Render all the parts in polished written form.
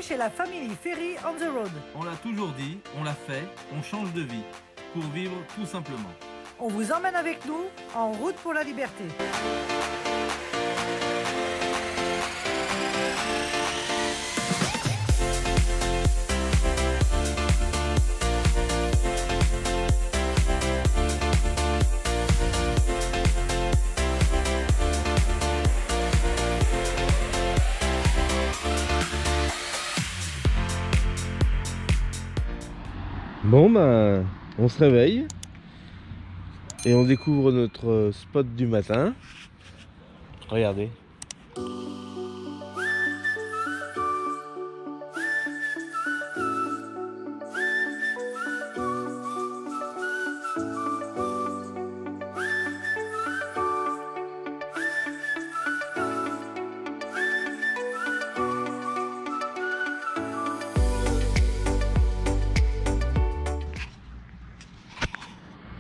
Bienvenue chez la famille Ferry on the Road. On l'a toujours dit, on l'a fait, on change de vie pour vivre tout simplement. On vous emmène avec nous en route pour la liberté. Bon ben, on se réveille et on découvre notre spot du matin. Regardez.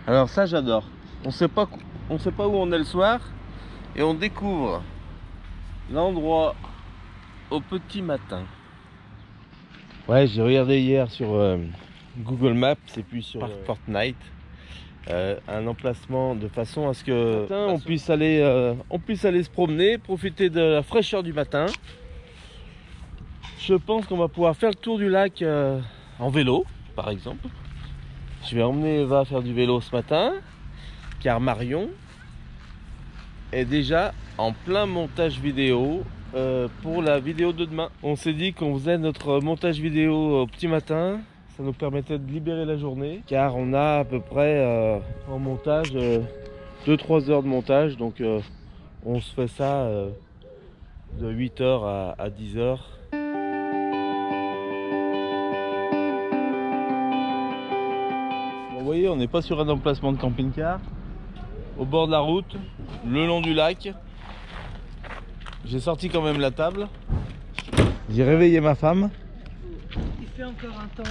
Alors ça j'adore. On sait pas où on est le soir et on découvre l'endroit au petit matin. Ouais, j'ai regardé hier sur Google Maps et puis sur Fortnite un emplacement de façon à ce que on puisse aller se promener, profiter de la fraîcheur du matin. Je pense qu'on va pouvoir faire le tour du lac en vélo par exemple. Je vais emmener Eva faire du vélo ce matin, car Marion est déjà en plein montage vidéo pour la vidéo de demain. On s'est dit qu'on faisait notre montage vidéo au petit matin, ça nous permettait de libérer la journée, car on a à peu près en montage 2-3 heures de montage, donc on se fait ça de 8h à 10h. Vous voyez, on n'est pas sur un emplacement de camping-car. Au bord de la route, le long du lac. J'ai sorti quand même la table. J'ai réveillé ma femme. Il fait encore un temps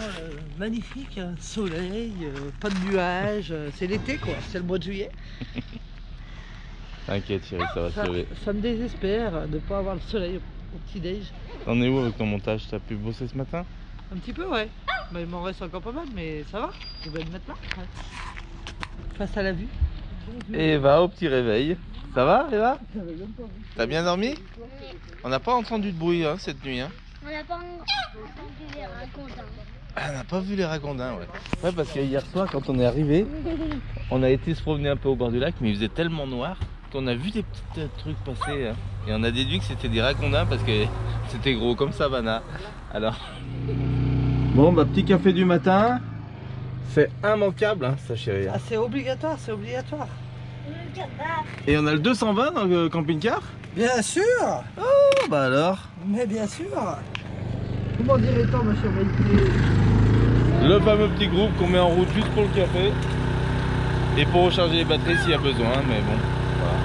magnifique, soleil, pas de nuages, c'est l'été quoi, c'est le mois de juillet. T'inquiète chérie, ça va se lever. Ça me désespère de ne pas avoir le soleil au petit-déj. T'en es où avec ton montage? T'as pu bosser ce matin? Un petit peu ouais, bah, il m'en reste encore pas mal mais ça va, je vais le mettre là. Ouais. Face à la vue. Et Eva au petit réveil. Ça va Eva? T'as bien dormi? On n'a pas entendu de bruit hein, cette nuit. Hein. On n'a pas entendu les ragondins. Ah, on n'a pas vu les ragondins, ouais. Ouais, parce que hier soir, quand on est arrivé, on a été se promener un peu au bord du lac, mais il faisait tellement noir qu'on a vu des petits trucs passer. Hein, et on a déduit que c'était des ragondins parce que c'était gros comme Savannah. Alors. Bon, bah, petit café du matin. C'est immanquable, hein, ça chérie. Ah, c'est obligatoire, c'est obligatoire. Et on a le 220 dans le camping-car? Bien sûr. Oh, bah alors. Mais bien sûr. Comment dirait-on, monsieur Maïté? Le fameux petit groupe qu'on met en route juste pour le café et pour recharger les batteries s'il y a besoin, mais bon, voilà.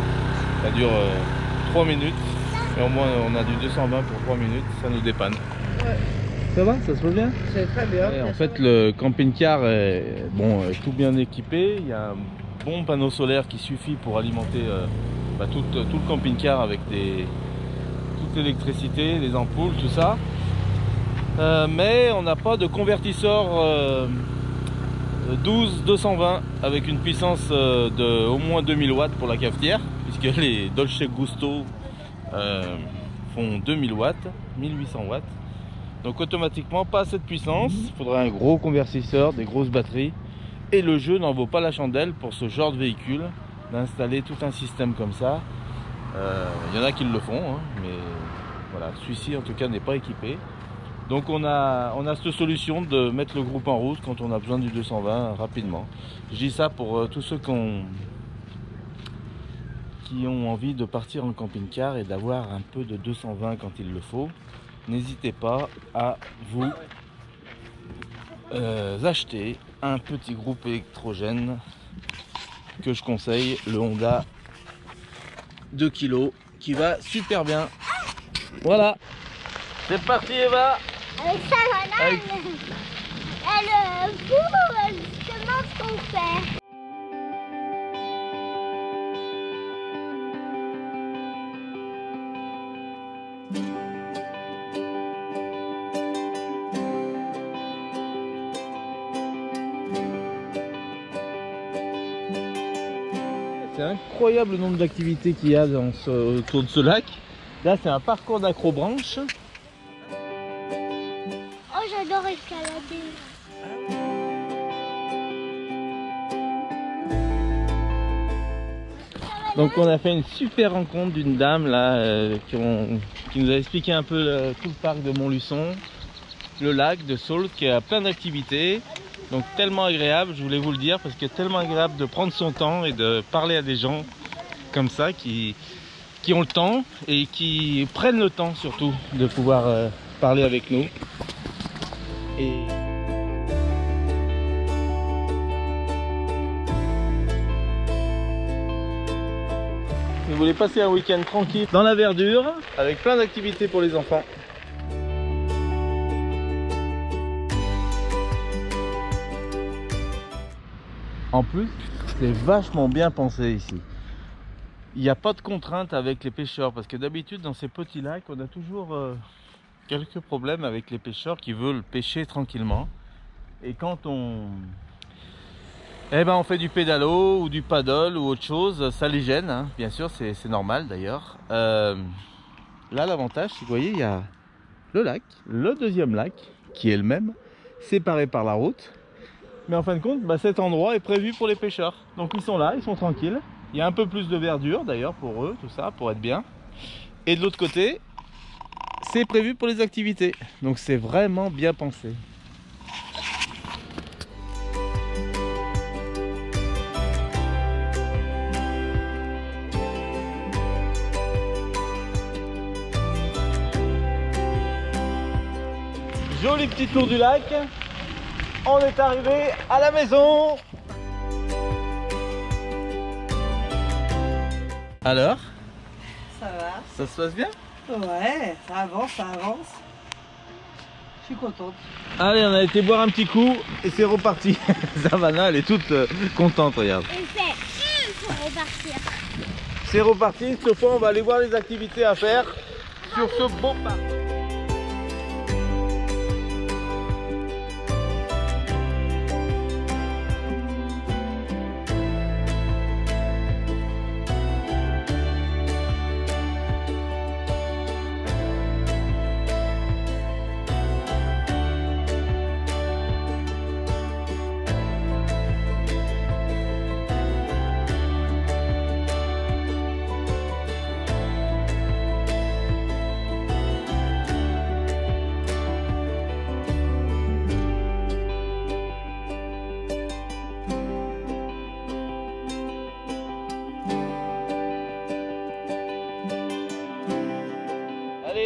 Ça dure 3 minutes et au moins on a du 220 pour 3 minutes, ça nous dépanne. Ouais. Ça va, ça se passe bien? C'est très bien. Et en fait, le camping-car est, bon, tout bien équipé. Il y a un bon panneau solaire qui suffit pour alimenter tout le camping-car avec toute l'électricité, les ampoules, tout ça. Mais on n'a pas de convertisseur 12-220 avec une puissance de au moins 2000 watts pour la cafetière, puisque les Dolce Gusto font 2000 watts, 1800 watts. Donc automatiquement pas cette puissance, il faudrait un gros convertisseur, des grosses batteries. Et le jeu n'en vaut pas la chandelle pour ce genre de véhicule, d'installer tout un système comme ça. Il y en a qui le font, hein, mais voilà, celui-ci en tout cas n'est pas équipé. Donc on a cette solution de mettre le groupe en route quand on a besoin du 220 rapidement. Je dis ça pour tous ceux qui ont envie de partir en camping-car et d'avoir un peu de 220 quand il le faut. N'hésitez pas à vous acheter un petit groupe électrogène que je conseille, le Honda 2 kg qui va super bien. Voilà, c'est parti Eva. Avec ça, voilà, elle pour justement ce qu'on fait. incroyable le nombre d'activités qu'il y a autour de ce lac. Là, c'est un parcours d'accrobranche. Oh, j'adore escalader. Donc on a fait une super rencontre d'une dame là qui nous a expliqué un peu tout le parc de Montluçon, le lac de Saulx qui a plein d'activités. Donc tellement agréable, je voulais vous le dire, parce que tellement agréable de prendre son temps et de parler à des gens comme ça qui ont le temps et qui prennent le temps surtout de pouvoir parler avec nous. Et... si vous voulez passer un week-end tranquille dans la verdure, avec plein d'activités pour les enfants. En plus, c'est vachement bien pensé ici. Il n'y a pas de contraintes avec les pêcheurs, parce que d'habitude dans ces petits lacs, on a toujours quelques problèmes avec les pêcheurs qui veulent pêcher tranquillement. Et quand on fait du pédalo ou du paddle ou autre chose, ça les gêne, hein. Bien sûr, c'est normal d'ailleurs. Là, l'avantage, c'est que vous voyez, il y a le lac, le deuxième lac, qui est le même, séparé par la route. Mais en fin de compte, cet endroit est prévu pour les pêcheurs. Donc ils sont là, ils sont tranquilles. Il y a un peu plus de verdure d'ailleurs pour eux, tout ça, pour être bien. Et de l'autre côté, c'est prévu pour les activités. Donc c'est vraiment bien pensé. Joli petit tour du lac. On est arrivé à la maison. Alors? Ça va? Ça se passe bien? Ouais, ça avance, ça avance. Je suis contente. Allez, on a été boire un petit coup et c'est reparti. Savannah, elle est toute contente, regarde. Et c'est pour repartir. C'est reparti, cette fois on va aller voir les activités à faire sur ce beau parc.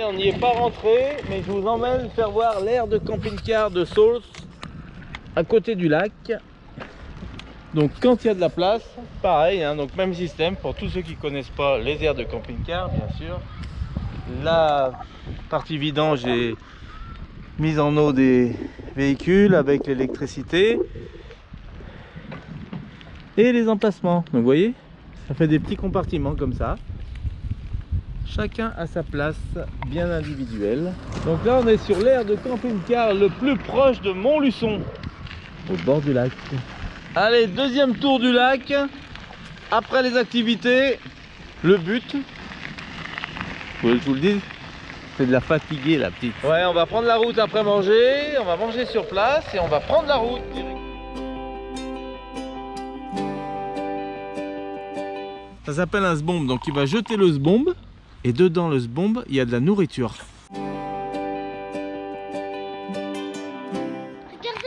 On n'y est pas rentré, mais je vous emmène faire voir l'aire de camping-car de Saulx à côté du lac. Donc quand il y a de la place, pareil, hein, donc même système pour tous ceux qui ne connaissent pas les aires de camping-car, bien sûr. La partie vidange est mise en eau des véhicules avec l'électricité et les emplacements. Donc vous voyez, ça fait des petits compartiments comme ça. Chacun à sa place, bien individuelle. Donc là, on est sur l'aire de camping-car le plus proche de Montluçon, au bord du lac. Allez, deuxième tour du lac. Après les activités, le but, je vous le dis, c'est de la fatiguer, la petite. Ouais, on va prendre la route après manger. On va manger sur place et on va prendre la route direct. Ça s'appelle un sbombe, donc il va jeter le sbombe. Et dedans le sbombe, il y a de la nourriture. Regardez,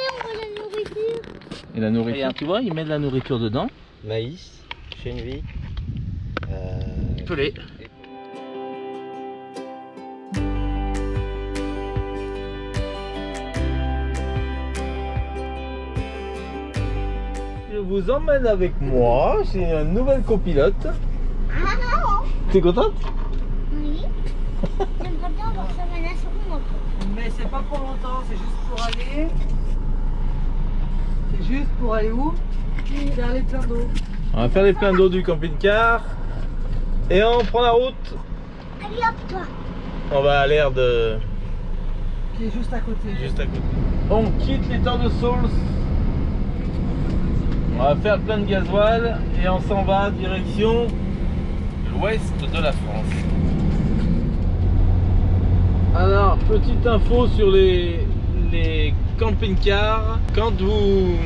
on voit la nourriture. Et la nourriture, regarde, tu vois, il met de la nourriture dedans. Maïs, chenille, Pelé. Je vous emmène avec moi, c'est une nouvelle copilote. Ah non. T'es contente? Oui. J'aimerais bien voir Savannah sur moi. Mais c'est pas pour longtemps, c'est juste pour aller. C'est juste pour aller où? Faire les pleins d'eau. On va faire les pleins d'eau du camping-car. Et on prend la route. Allez hop, toi. On va à l'aire de... Qui est juste à côté. Juste à côté. On quitte l'étang de Saulx On va faire plein de gasoil et on s'en va direction l'ouest de la France. Alors, petite info sur les camping-cars. Quand vous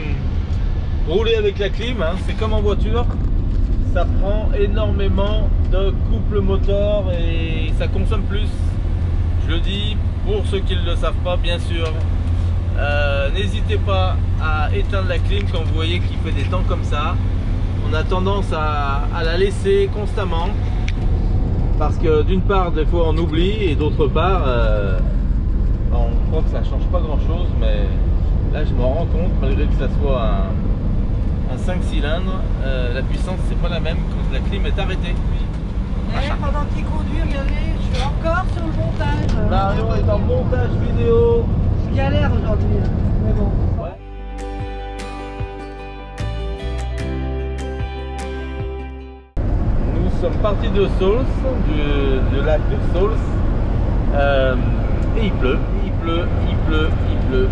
roulez avec la clim, hein, c'est comme en voiture, ça prend énormément de couple moteur et ça consomme plus. Je le dis pour ceux qui ne le savent pas, bien sûr. N'hésitez pas à éteindre la clim quand vous voyez qu'il fait des temps comme ça. On a tendance à la laisser constamment parce que d'une part des fois on oublie et d'autre part on croit que ça change pas grand chose, mais là je m'en rends compte, malgré que ça soit un 5 cylindres, la puissance c'est pas la même quand la clim est arrêtée. Et pendant qu'il conduit, regardez, je suis encore sur le montage. Marion est en montage vidéo. Je galère aujourd'hui, mais bon. Ouais. Nous sommes partis de Saulx, du lac de Saulx, et il pleut, il pleut, il pleut, il pleut.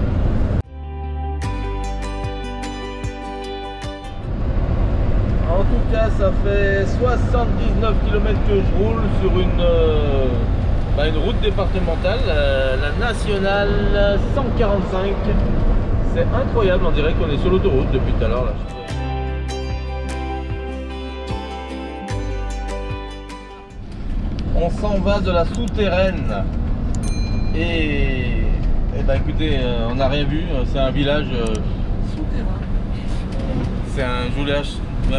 En tout cas, ça fait 79 km que je roule sur une route départementale, la nationale 145. C'est incroyable, on dirait qu'on est sur l'autoroute depuis tout à l'heure. On s'en va de la souterraine et ben écoutez, on n'a rien vu, c'est un village Souterrain. c'est un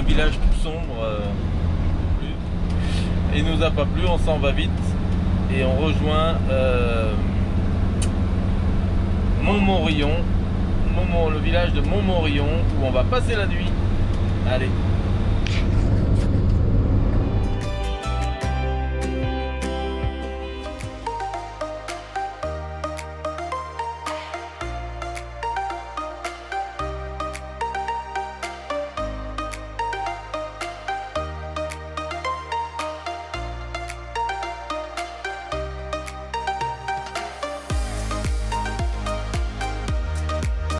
village tout sombre et il nous a pas plu, on s'en va vite et on rejoint Montmorillon, le village de Montmorillon où on va passer la nuit. Allez.